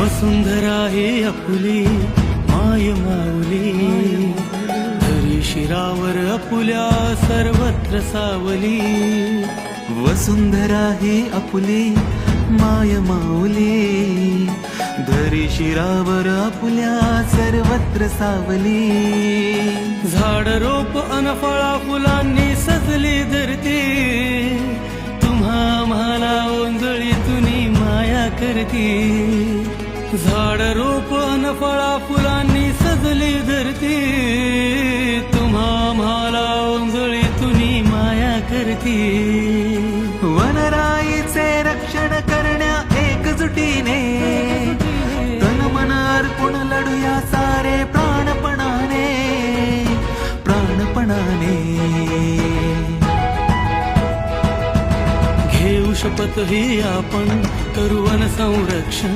वसुंधरा ही आपुली माय माऊली, धरी शिरावर आपुल्या सर्वत्र सावली. वसुंधरा ही आपुली माय माऊली, धरी शिरावर आपुल्या सर्वत्र सावली. झाड रोप अन फळा फुलांनी सजली धरती, तुम्हा आम्हाला ओंजळीतून माया करती. झाड रोप अन फळा फुलांनी सजली धरती, तुम्हा आम्हाला ओंजळीतून माया करती. वनराईचे रक्षण करण्या एकजुटीने, तन मन अर्पण लढूया सारे प्राणपणाने, प्राणपणाने. घेऊ शपथ ही आपण करू वन संरक्षण,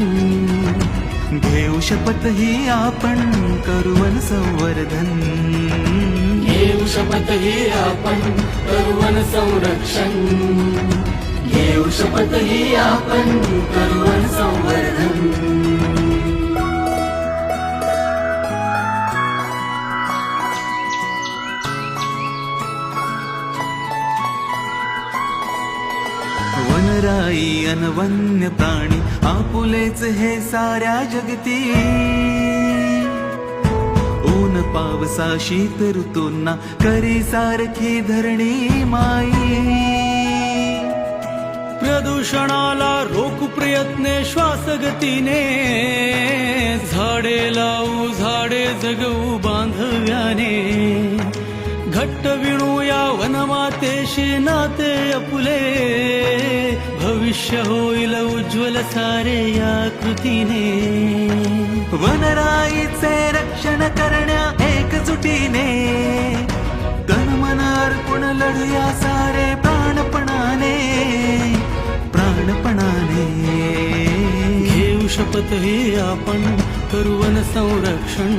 घेऊ शपथ ही आपण करू वन संवर्धन. घेऊ शपथ ही आपण करू वन संरक्षण, घेऊ शपथ ही आपण करू वन संवर्धन. वनराई अन वन्य प्राणी आपुलेच हे साऱ्या जगती. ऊन पावसा शीत ऋतूंना करी सारखी धरणी माई. प्रदूषणाला रोखू प्रयत्ने श्वासगतीने, झाडे लावू झाडे जगवू बांधव्याने. घट्ट विणूया वनमातेशी नाते आपुले, भविष्य होईल उज्ज्वल सारे या कृतीने. वनराईचे रक्षण करण्या एकजुटीने, तन मन अर्पण लढूया सारे प्राणपणाने, प्राणपणाने. घेऊ शपथ ही आपण करू वन संरक्षण,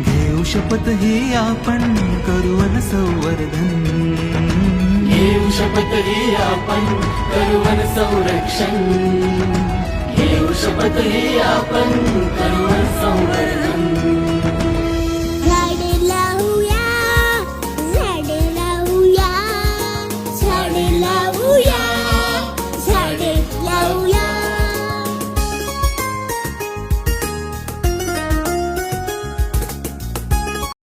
घेऊ शपथ ही आपण करू वन संवर्धन. घेऊ शपथ ही आपण करू वन संरक्षण, घेऊ शपथ ही आपण करू वन संवर्धन.